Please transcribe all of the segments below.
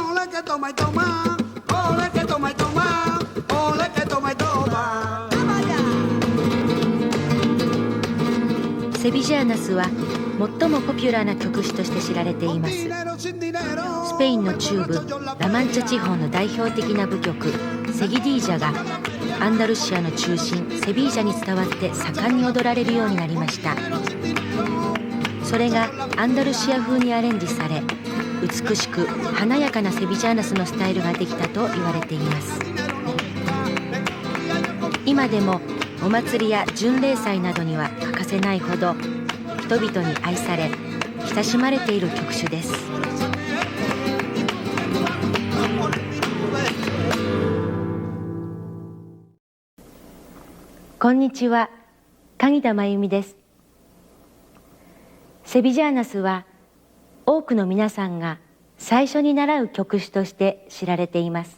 Ole que toma y toma, ole que toma y toma, ole que toma y toma. セビジャーナスは最もポピュラーな曲種として知られています。スペインの中部ラマンチャ地方の代表的な舞曲セギディージャがアンダルシアの中心セビージャに伝わって盛んに踊られるようになりました。それがアンダルシア風にアレンジされ、美しく華やかなセビジャーナスのスタイルができたと言われています。今でもお祭りや巡礼祭などには欠かせないほど人々に愛され親しまれている曲種です。こんにちは、鍵田真由美です。セビジャーナスは多くの皆さんが最初に習う曲種として知られています。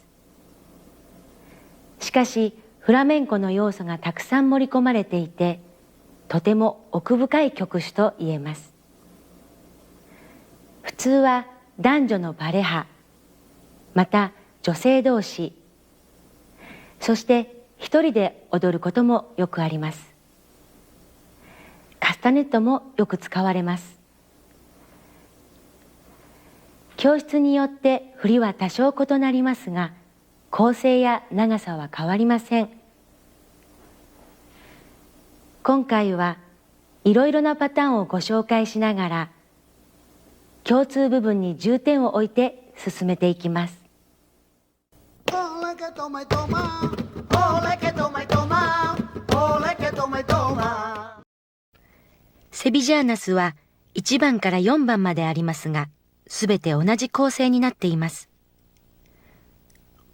しかしフラメンコの要素がたくさん盛り込まれていて、とても奥深い曲種と言えます。普通は男女のパレハ、また女性同士、そして一人で踊ることもよくあります。カスタネットもよく使われます。教室によって振りは多少異なりますが、構成や長さは変わりません。今回はいろいろなパターンをご紹介しながら、共通部分に重点を置いて進めていきます。セビジャーナスは1番から4番までありますが、すべて同じ構成になっています。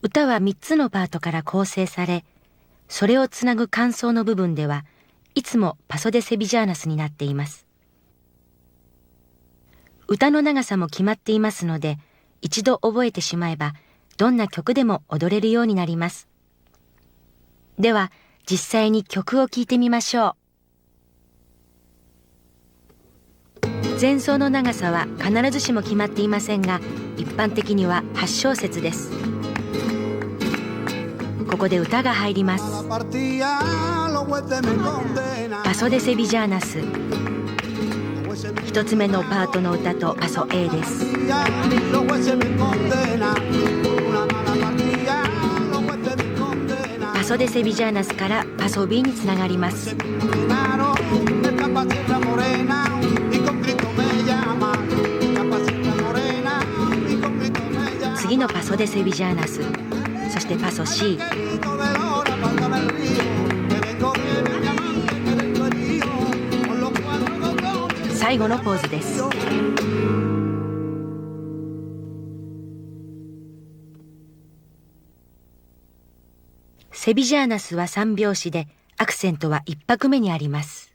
歌は3つのパートから構成され、それをつなぐ間奏の部分ではいつもパソデセビジャーナスになっています。歌の長さも決まっていますので、一度覚えてしまえばどんな曲でも踊れるようになります。では実際に曲を聴いてみましょう。前奏の長さは必ずしも決まっていませんが、一般的には8小節です。ここで歌が入ります。パソデセビジャーナス、一つ目のパートの歌とパソ A です。パソデセビジャーナスからパソ B につながります。次のパソデセビジャーナス、そしてパソ C、 最後のポーズです。セビジャーナスは3拍子で、アクセントは1拍目にあります。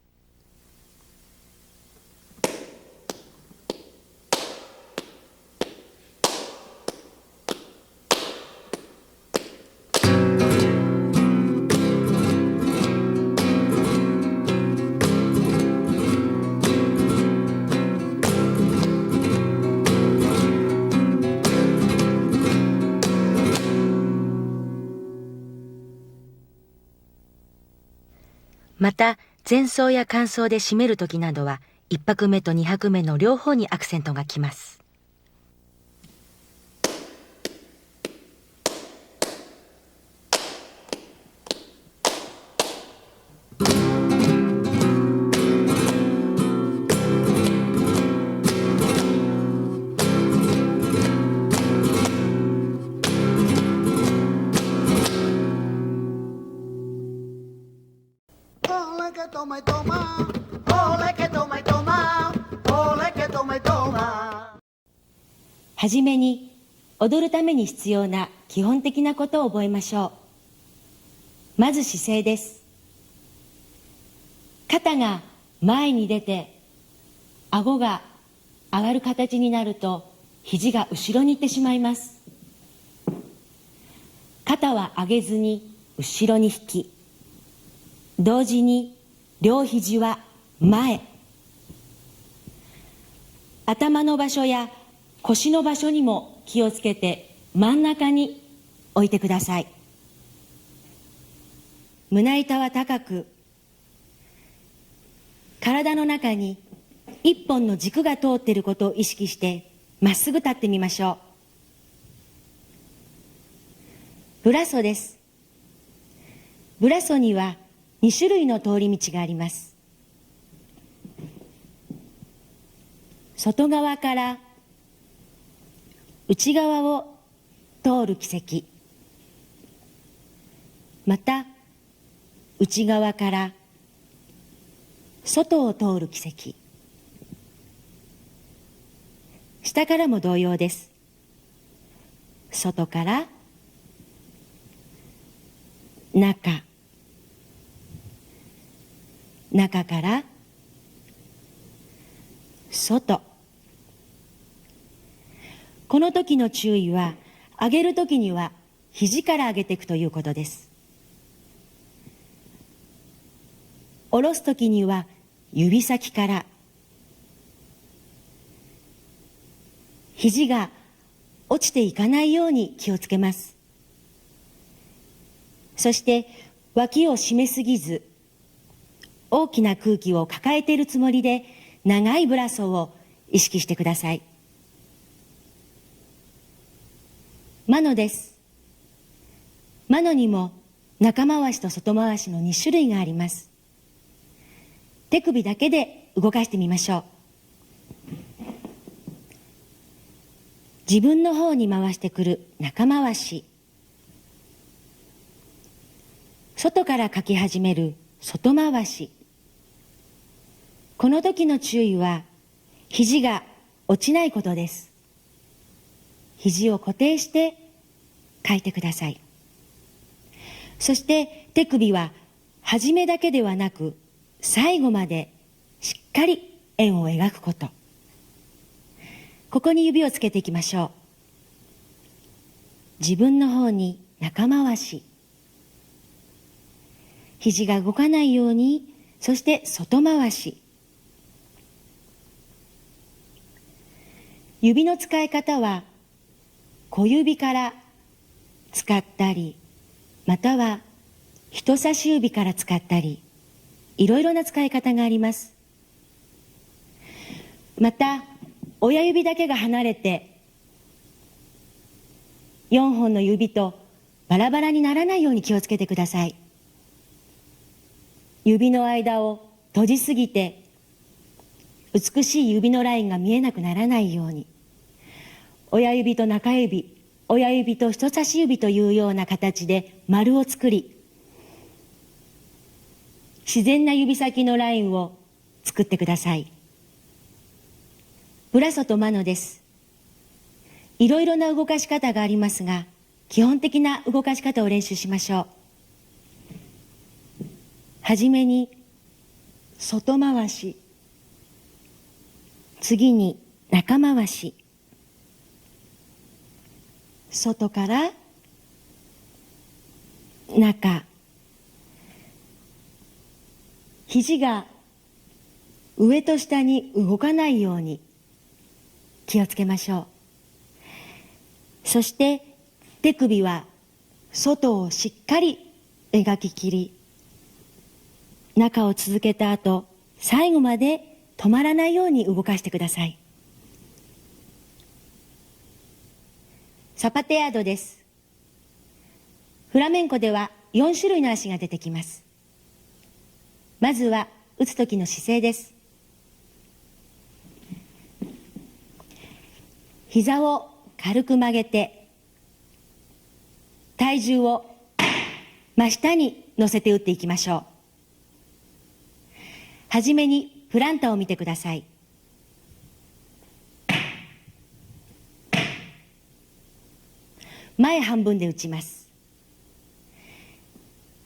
また前奏や間奏で締めるときなどは1拍目と2拍目の両方にアクセントがきます。はじめに踊るために必要な基本的なことを覚えましょう。まず姿勢です。肩が前に出て顎が上がる形になると肘が後ろに行ってしまいます。肩は上げずに後ろに引き、同時に両肘は前、頭の場所や腰の場所にも気をつけて真ん中に置いてください。胸板は高く、体の中に一本の軸が通っていることを意識してまっすぐ立ってみましょう。ブラソです。ブラソには2種類の通り道があります。外側から内側を通る軌跡、また内側から外を通る軌跡、下からも同様です。外から中、中から外。この時の注意は、上げる時には肘から上げていくということです。下ろす時には指先から、肘が落ちていかないように気をつけます。そして脇を締めすぎず、大きな空気を抱えているつもりで長いブラソを意識してください。マノです。マノにも中回しと外回しの2種類があります。手首だけで動かしてみましょう。自分の方に回してくる中回し、外からかき始める外回し。この時の注意は、肘が落ちないことです。肘を固定して書いてください。そして手首は初めだけではなく最後までしっかり円を描くこと。ここに指をつけていきましょう。自分の方に中回し。肘が動かないように、そして外回し。指の使い方は小指から使ったり、または人差し指から使ったり、いろいろな使い方があります。また親指だけが離れて4本の指とバラバラにならないように気をつけてください。指の間を閉じすぎて美しい指のラインが見えなくならないように、親指と中指、親指と人差し指というような形で丸を作り、自然な指先のラインを作ってください。ブラソとマノです。いろいろな動かし方がありますが、基本的な動かし方を練習しましょう。はじめに外回し、次に中回し、外から中、肘が上と下に動かないように気をつけましょう。そして手首は外をしっかり描ききり、中を続けた後、最後まで止まらないように動かしてください。サパテアードです。フラメンコでは4種類の足が出てきます。まずは打つ時の姿勢です。膝を軽く曲げて、体重を真下に乗せて打っていきましょう。はじめにプランタを見てください。前半分で打ちます。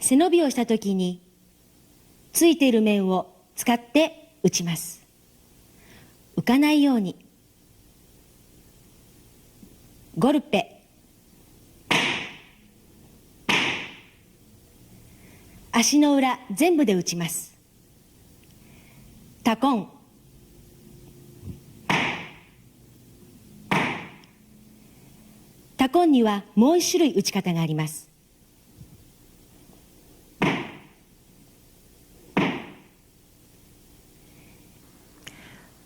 背伸びをしたときについている面を使って打ちます。浮かないように。ゴルペ。足の裏全部で打ちます。タコン。タコンにはもう一種類打ち方があります。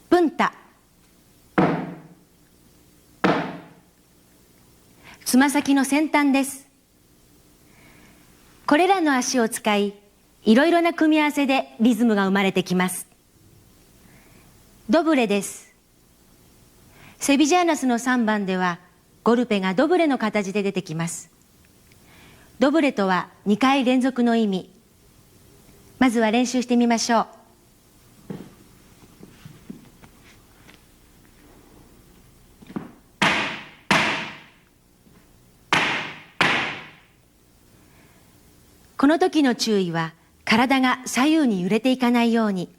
プンタ、つま先の先端です。これらの足を使い、いろいろな組み合わせでリズムが生まれてきます。ドブレです。セビジャーナスの3番では、ゴルペがドブレの形で出てきます。ドブレとは2回連続の意味。まずは練習してみましょう。この時の注意は、体が左右に揺れていかないように。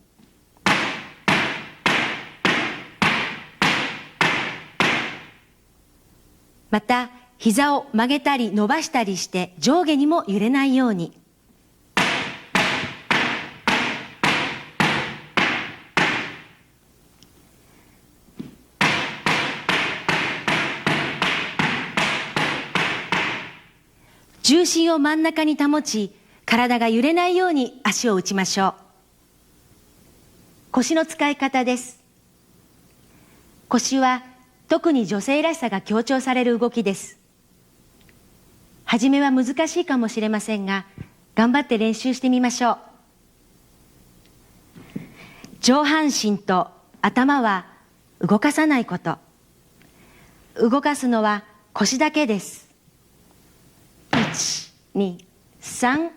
また、膝を曲げたり伸ばしたりして上下にも揺れないように。重心を真ん中に保ち、体が揺れないように足を打ちましょう。腰の使い方です。腰は特に女性らしさが強調される動きです。はじめは難しいかもしれませんが、頑張って練習してみましょう。上半身と頭は動かさないこと。動かすのは腰だけです。1、2、3、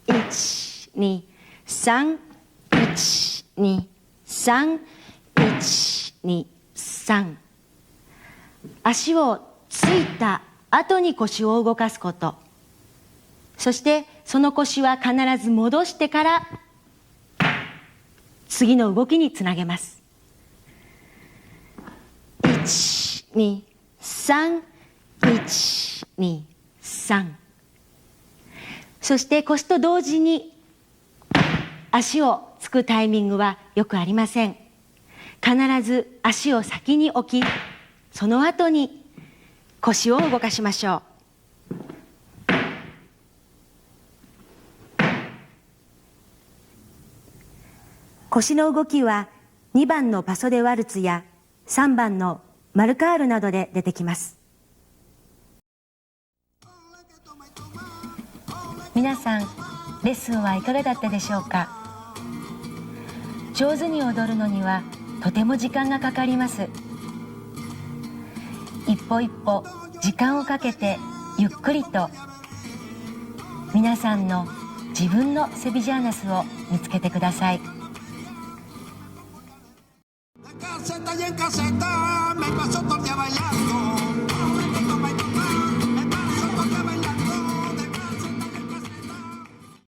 1、2、3、1、2、3、1、2、3。足をついた後に腰を動かすこと。そしてその腰は必ず戻してから次の動きにつなげます。1、2、3、1、2、3。そして腰と同時に足をつくタイミングはよくありません。必ず足を先に置き、その後に腰を動かしましょう。腰の動きは2番のパソデワルツや3番のマルカールなどで出てきます。皆さん、レッスンはいかがだったでしょうか。上手に踊るのにはとても時間がかかります。一歩一歩時間をかけてゆっくりと皆さんの自分のセビジャーナスを見つけてください。Caseta y en caseta me paso todo el día bailando.